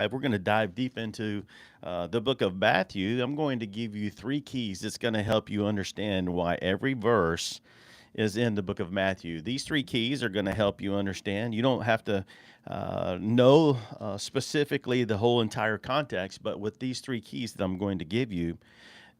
We're going to dive deep into the book of Matthew. I'm going to give you three keys that's going to help you understand why every verse is in the book of Matthew. These three keys are going to help you understand. You don't have to know specifically the whole entire context, but with these three keys that I'm going to give you,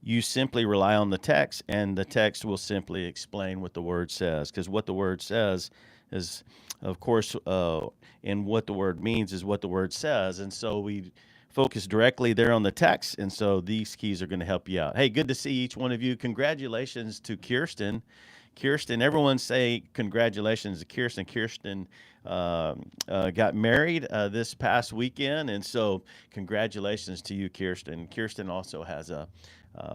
you simply rely on the text, and the text will simply explain what the word says. Because what the word says is, of course, and what the word means is what the word says. And so we focus directly there on the text. And so these keys are going to help you out. Hey, good to see each one of you. Congratulations to Kirsten. Kirsten, everyone say congratulations to Kirsten. Kirsten got married this past weekend, and so congratulations to you, Kirsten. Kirsten also has a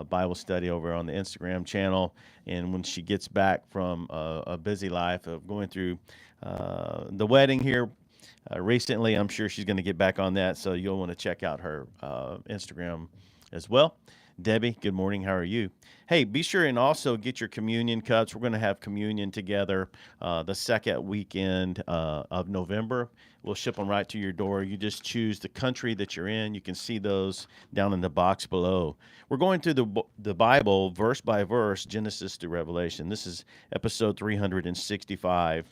Bible study over on the Instagram channel, and when she gets back from a busy life of going through the wedding here recently, I'm sure she's going to get back on that, so you'll want to check out her Instagram as well. Debbie, good morning. How are you? Hey, be sure and also get your communion cups. We're going to have communion together the second weekend of November. We'll ship them right to your door. You just choose the country that you're in. You can see those down in the box below. We're going through the Bible verse by verse, Genesis to Revelation. This is episode 365.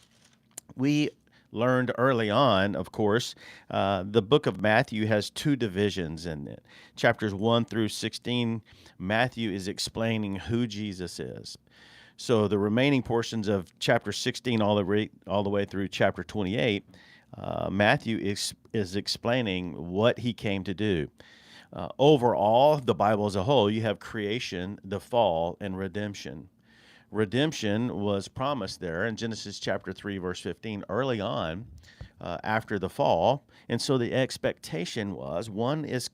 We learned early on, of course, the book of Matthew has two divisions in it. Chapters 1 through 16, Matthew is explaining who Jesus is. So the remaining portions of chapter 16 all the way through chapter 28, Matthew is explaining what he came to do. Overall, the Bible as a whole, you have creation, the fall, and redemption. Redemption was promised there in Genesis chapter 3, verse 15, early on after the fall. And so the expectation was one is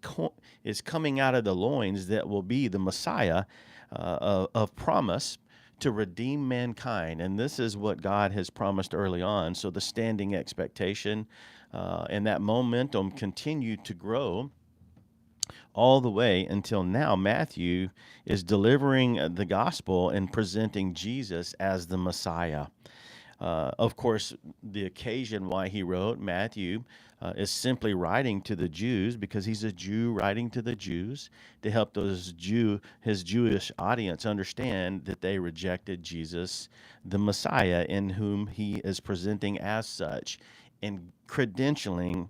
coming out of the loins that will be the Messiah of promise to redeem mankind. And this is what God has promised early on. So the standing expectation and that momentum continued to grow all the way until now. Matthew is delivering the gospel and presenting Jesus as the Messiah. Of course, the occasion why he wrote Matthew is simply writing to the Jews because he's a Jew writing to the Jews to help his Jewish audience understand that they rejected Jesus, the Messiah, in whom he is presenting as such, and credentialing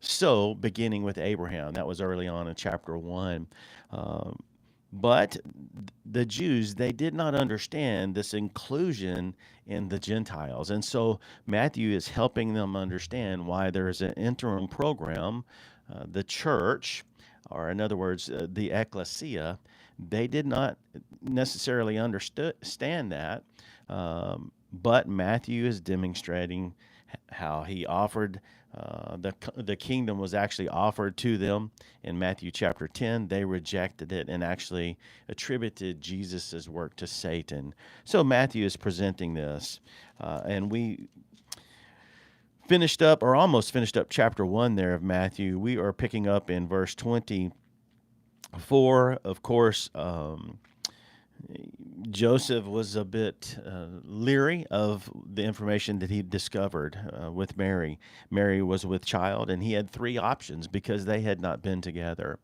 so, beginning with Abraham, that was early on in chapter 1. But the Jews, they did not understand this inclusion in the Gentiles. And so Matthew is helping them understand why there is an interim program, the church, or in other words, the ecclesia. They did not necessarily understand that, but Matthew is demonstrating how he offered the kingdom was actually offered to them in Matthew chapter 10. They rejected it and actually attributed Jesus' work to Satan. So Matthew is presenting this, and we finished up or almost finished up chapter 1 there of Matthew. We are picking up in verse 24. Of course, Joseph was a bit leery of the information that he discovered with Mary. Mary was with child, and he had three options because they had not been together.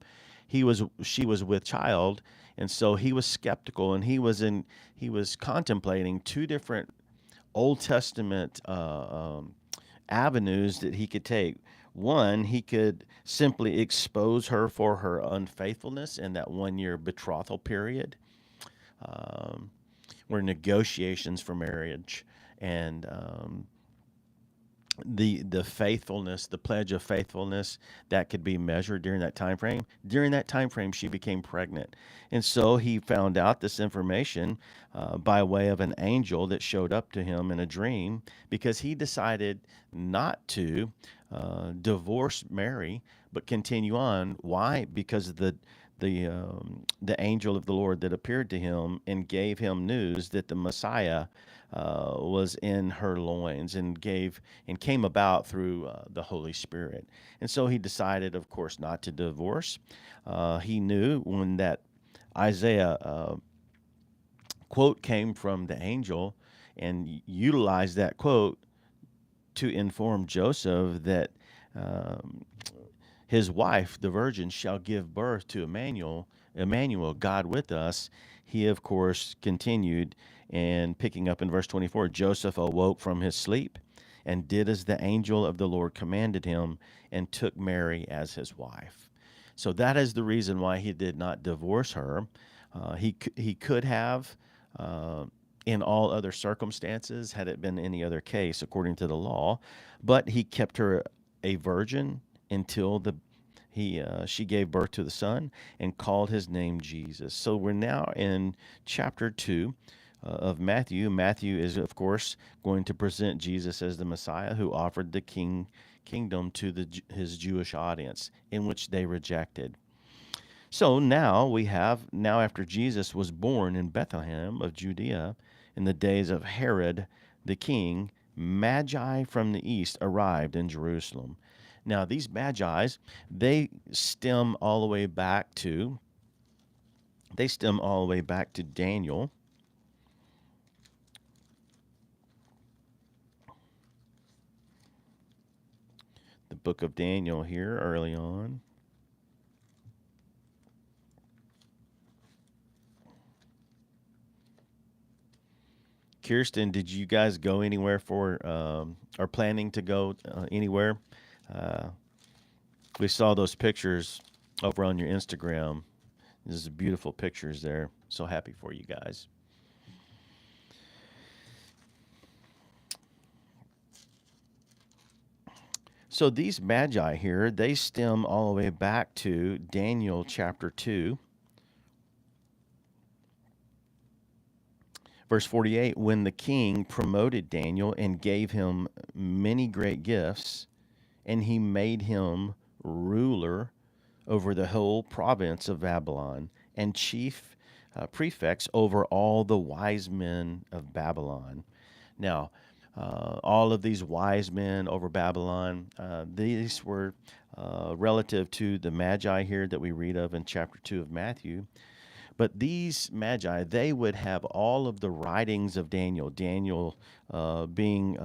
She was with child, and so he was skeptical, and he was contemplating two different Old Testament avenues that he could take. One, he could simply expose her for her unfaithfulness in that 1 year betrothal period, were negotiations for marriage, and the faithfulness, the pledge of faithfulness that could be measured during that time frame. During that time frame, she became pregnant, and so he found out this information by way of an angel that showed up to him in a dream, because he decided not to divorce Mary but continue on. Why? Because the angel of the Lord that appeared to him and gave him news that the Messiah was in her loins, and came about through the Holy Spirit. And so he decided, of course, not to divorce. He knew when that Isaiah quote came from the angel, and utilized that quote to inform Joseph that um, his wife, the virgin, shall give birth to Emmanuel, God with us. He, of course, continued, and picking up in verse 24, Joseph awoke from his sleep and did as the angel of the Lord commanded him and took Mary as his wife. So that is the reason why he did not divorce her. He could have, uh, in all other circumstances, had it been any other case, according to the law, but he kept her a virgin until the he she gave birth to the son and called his name Jesus. So we're now in chapter 2 of Matthew. Matthew is, of course, going to present Jesus as the Messiah who offered the kingdom to his Jewish audience, in which they rejected. So now after Jesus was born in Bethlehem of Judea in the days of Herod the king, magi from the east arrived in Jerusalem. Now these magi's, they stem all the way back to Daniel, the book of Daniel here early on. Kirsten, did you guys go anywhere are planning to go anywhere? Uh, we saw those pictures over on your Instagram. This is beautiful pictures there. So happy for you guys. So these magi here, they stem all the way back to Daniel chapter 2, verse 48. When the king promoted Daniel and gave him many great gifts, and he made him ruler over the whole province of Babylon and chief prefects over all the wise men of Babylon. Now, all of these wise men over Babylon, these were relative to the Magi here that we read of in chapter 2 of Matthew. But these Magi, they would have all of the writings of Daniel being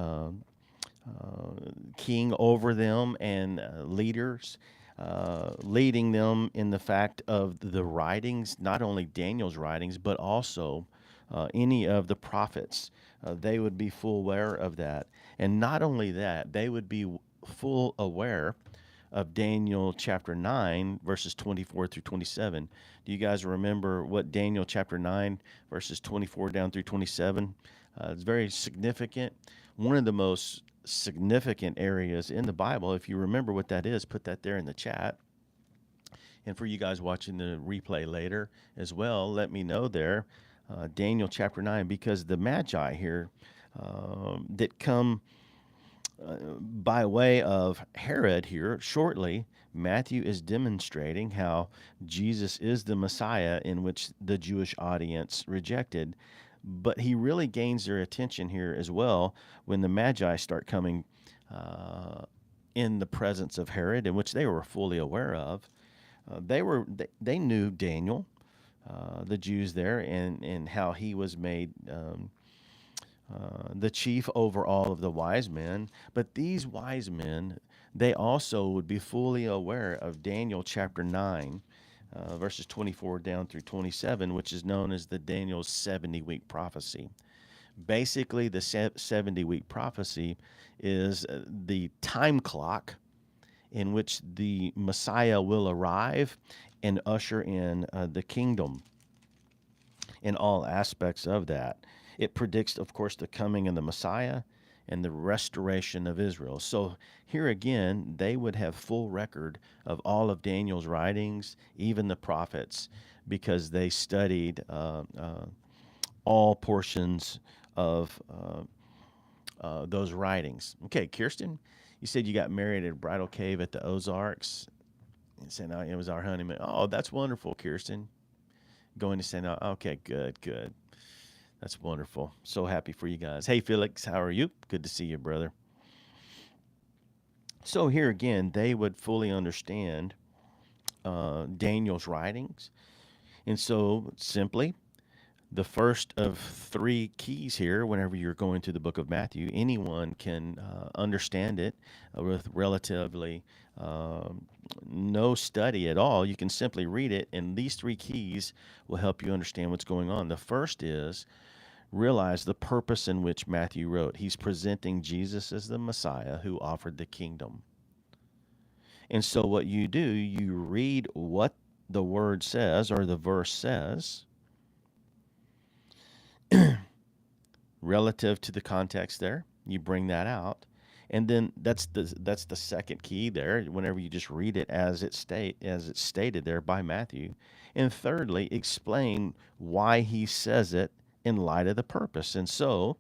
king over them and leaders, leading them in the fact of the writings, not only Daniel's writings, but also any of the prophets. They would be full aware of that. And not only that, they would be full aware of Daniel chapter 9, verses 24 through 27. Do you guys remember what Daniel chapter 9, verses 24 down through 27? It's very significant. One of the most significant areas in the Bible. If you remember what that is, put that there in the chat. And for you guys watching the replay later as well, let me know there. Daniel chapter 9, because the Magi here that come by way of Herod here shortly, Matthew is demonstrating how Jesus is the Messiah in which the Jewish audience rejected. But he really gains their attention here as well when the Magi start coming in the presence of Herod, in which they were fully aware of. They knew Daniel, the Jews there, and how he was made the chief over all of the wise men. But these wise men, they also would be fully aware of Daniel chapter 9, verses 24 down through 27, which is known as the Daniel's 70-week prophecy. Basically, the 70-week prophecy is the time clock in which the Messiah will arrive and usher in the kingdom in all aspects of that. It predicts, of course, the coming of the Messiah and the restoration of Israel. So here again, they would have full record of all of Daniel's writings, even the prophets, because they studied all portions of those writings. Okay, Kirsten, you said you got married at a bridal cave at the Ozarks. And said it was our honeymoon. Oh, that's wonderful, Kirsten. Going to St. Okay, good. That's wonderful. So happy for you guys. Hey, Felix, how are you? Good to see you, brother. So here again, they would fully understand Daniel's writings. And so simply, The first of three keys here, whenever you're going to the book of Matthew, anyone can understand it with relatively um, no study at all. You can simply read it, and these three keys will help you understand what's going on. The first is realize the purpose in which Matthew wrote. He's presenting Jesus as the Messiah who offered the kingdom. And so, what you do, you read what the word says or the verse says relative to the context there. You bring that out. And then that's the second key there. Whenever you just read it as it's stated there by Matthew, and thirdly, explain why he says it in light of the purpose. And so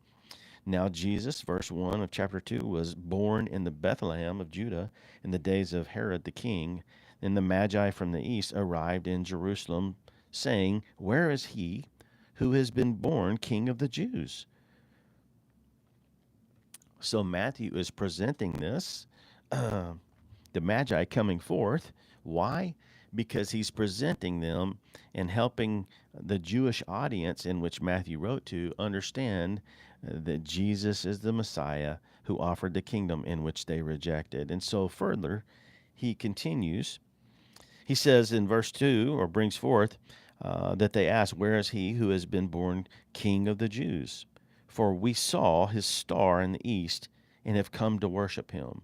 now Jesus, verse 1 of chapter 2, was born in the Bethlehem of Judah in the days of Herod the king. And the Magi from the east arrived in Jerusalem, saying, "Where is he who has been born King of the Jews?" So Matthew is presenting this, the Magi coming forth. Why? Because he's presenting them and helping the Jewish audience in which Matthew wrote to understand that Jesus is the Messiah who offered the kingdom in which they rejected. And so further, he continues. He says in verse 2, or brings forth, that they ask, "Where is he who has been born King of the Jews? For we saw his star in the east and have come to worship him."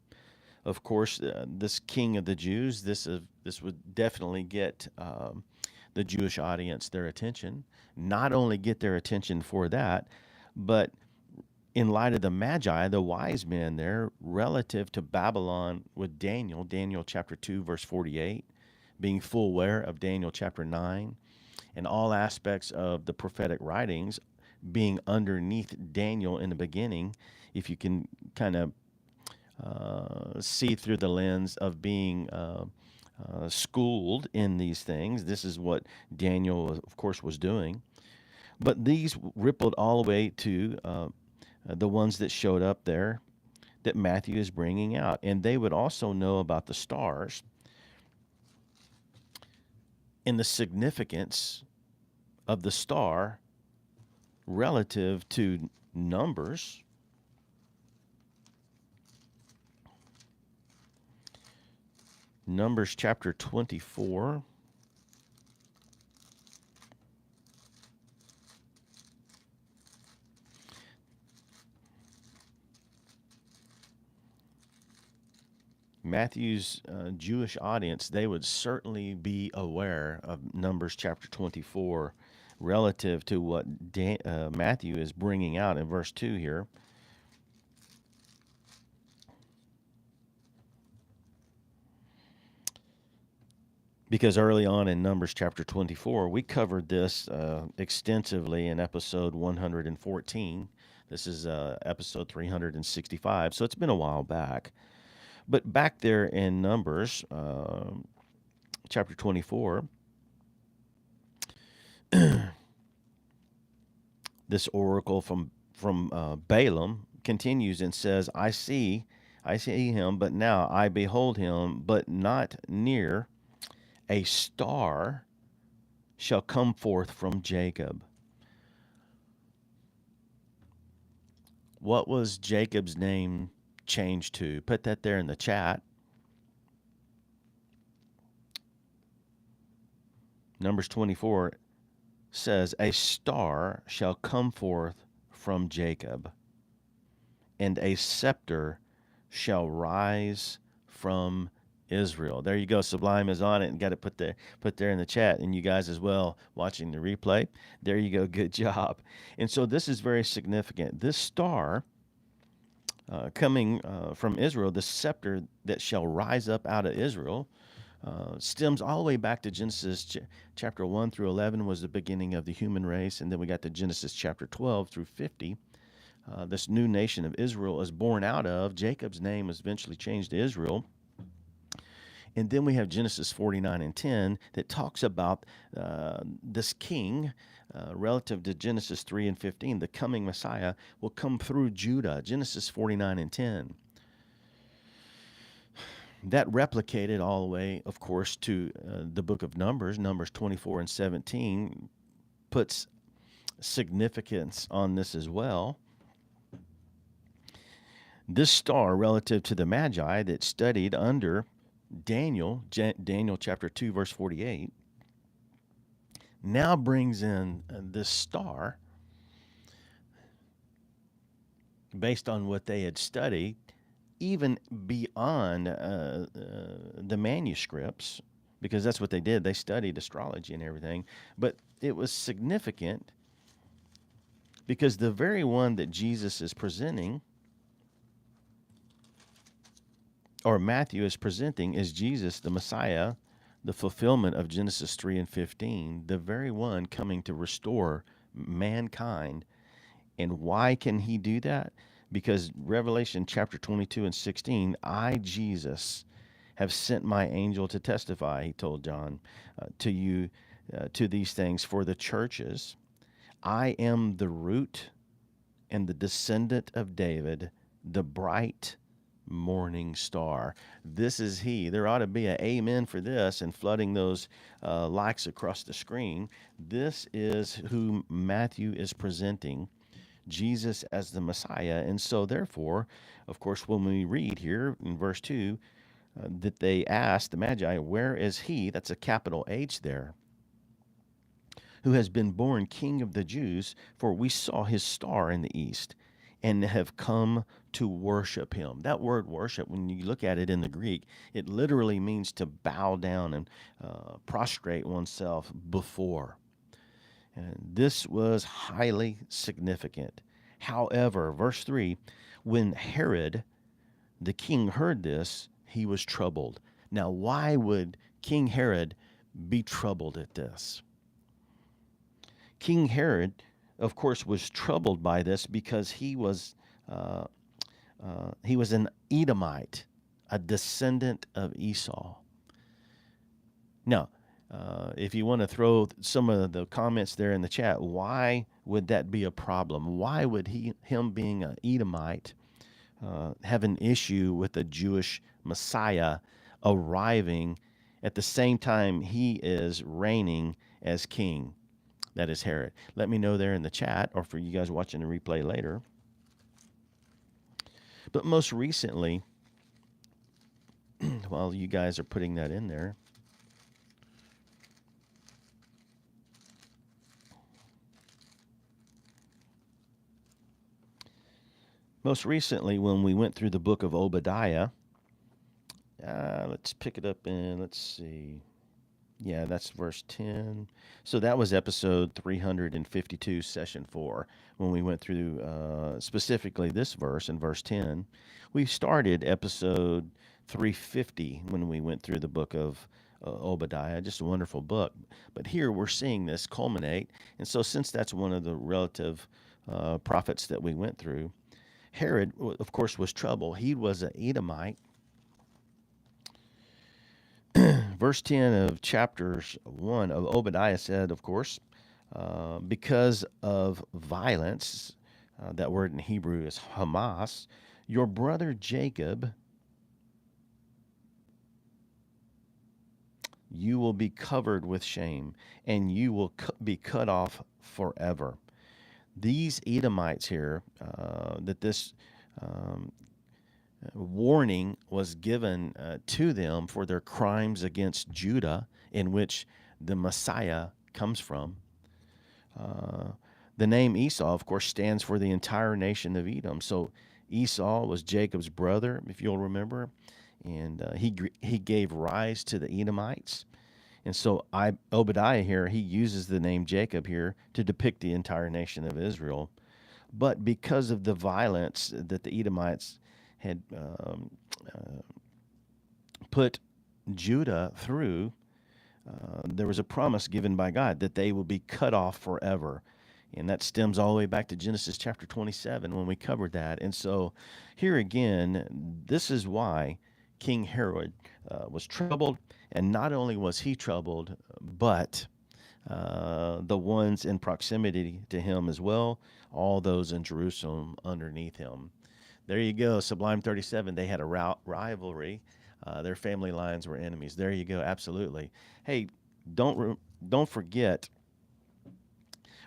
Of course, this King of the Jews, this would definitely get the Jewish audience their attention. Not only get their attention for that, but in light of the Magi, the wise men there, relative to Babylon with Daniel, Daniel chapter 2, verse 48, being full aware of Daniel chapter 9, and all aspects of the prophetic writings being underneath Daniel in the beginning, if you can kind of see through the lens of being schooled in these things, this is what Daniel, of course, was doing. But these rippled all the way to the ones that showed up there that Matthew is bringing out. And they would also know about the stars and the significance of the star relative to Numbers. Numbers chapter 24. Matthew's Jewish audience, they would certainly be aware of Numbers chapter 24 relative to what Matthew is bringing out in verse 2 here. Because early on in Numbers chapter 24, we covered this extensively in episode 114. This is episode 365, so it's been a while back. But back there in Numbers chapter 24, this oracle from Balaam continues and says, I see him, but now I behold him, but not near. A star shall come forth from Jacob." What was Jacob's name changed to? Put that there in the chat. Numbers 24 says, "A star shall come forth from Jacob, and a scepter shall rise from Israel." There you go. Sublime is on it and got it put there in the chat. And you guys as well watching the replay. There you go. Good job. And so this is very significant. This star coming from Israel, the scepter that shall rise up out of Israel, stems all the way back to Genesis chapter 1 through 11 was the beginning of the human race. And then we got to Genesis chapter 12 through 50. This new nation of Israel is born out of. Jacob's name was eventually changed to Israel. And then we have Genesis 49 and 10 that talks about this king relative to Genesis 3 and 15. The coming Messiah will come through Judah, Genesis 49 and 10. That replicated all the way, of course, to the book of Numbers. Numbers 24 and 17 puts significance on this as well. This star, relative to the Magi that studied under Daniel, Daniel chapter 2, verse 48, now brings in this star based on what they had studied, even beyond the manuscripts, because that's what they did. They studied astrology and everything. But it was significant because the very one that Jesus is presenting, or Matthew is presenting, is Jesus, the Messiah, the fulfillment of Genesis 3 and 15, the very one coming to restore mankind. And why can he do that? Because Revelation chapter 22 and 16, I, Jesus, have sent my angel to testify, he told John, to you, to these things for the churches. I am the root and the descendant of David, the bright morning star. This is he. There ought to be an amen for this and flooding those likes across the screen. This is who Matthew is presenting, Jesus as the Messiah. And so therefore, of course, when we read here in verse 2, that they asked the Magi, where is he? That's a capital H there. Who has been born King of the Jews, for we saw his star in the east and have come to worship him. That word worship, when you look at it in the Greek, it literally means to bow down and prostrate oneself before. And this was highly significant. However, verse 3, when Herod, the king, heard this, he was troubled. Now, why would King Herod be troubled at this? King Herod, of course, was troubled by this because he was an Edomite, a descendant of Esau. Now, if you want to throw some of the comments there in the chat, why would that be a problem? Why would him being an Edomite, have an issue with a Jewish Messiah arriving at the same time he is reigning as king? That is Herod. Let me know there in the chat, or for you guys watching the replay later. But most recently, while you guys are putting that in there, most recently, when we went through the book of Obadiah, let's pick it up in, let's see. Yeah, that's verse 10. So that was episode 352, session 4, when we went through specifically this verse in verse 10. We started episode 350 when we went through the book of Obadiah, just a wonderful book. But here we're seeing this culminate. And so since that's one of the relative prophets that we went through, Herod, of course, was trouble. He was an Edomite. Verse 10 of chapters 1 of Obadiah said, of course, because of violence, that word in Hebrew is Hamas, your brother Jacob, you will be covered with shame, and you will be cut off forever. These Edomites here, that this warning was given to them for their crimes against Judah, in which the Messiah comes from. The name Esau, of course, stands for the entire nation of Edom. So Esau was Jacob's brother, if you'll remember, and he gave rise to the Edomites. And so Obadiah here, he uses the name Jacob here to depict the entire nation of Israel. But because of the violence that the Edomites had put Judah through, there was a promise given by God that they will be cut off forever. And that stems all the way back to Genesis chapter 27 when we covered that. And so here again, this is why King Herod was troubled. And not only was he troubled, but the ones in proximity to him as well, all those in Jerusalem underneath him. There you go, Sublime 37. They had a rivalry. Their family lines were enemies. There you go, absolutely. Hey, don't forget,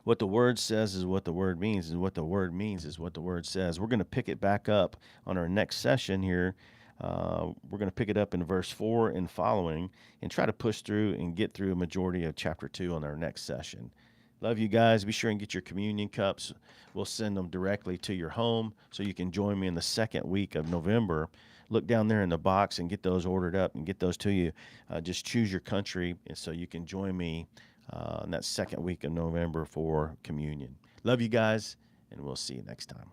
What the word says is what the word means, and what the word means is what the word says. We're going to pick it back up on our next session here. We're going to pick it up in verse 4 and following and try to push through and get through a majority of chapter 2 on our next session. Love you guys. Be sure and get your communion cups. We'll send them directly to your home so you can join me in the second week of November. Look down there in the box and get those ordered up and get those to you. Just choose your country so you can join me in that second week of November for communion. Love you guys, and we'll see you next time.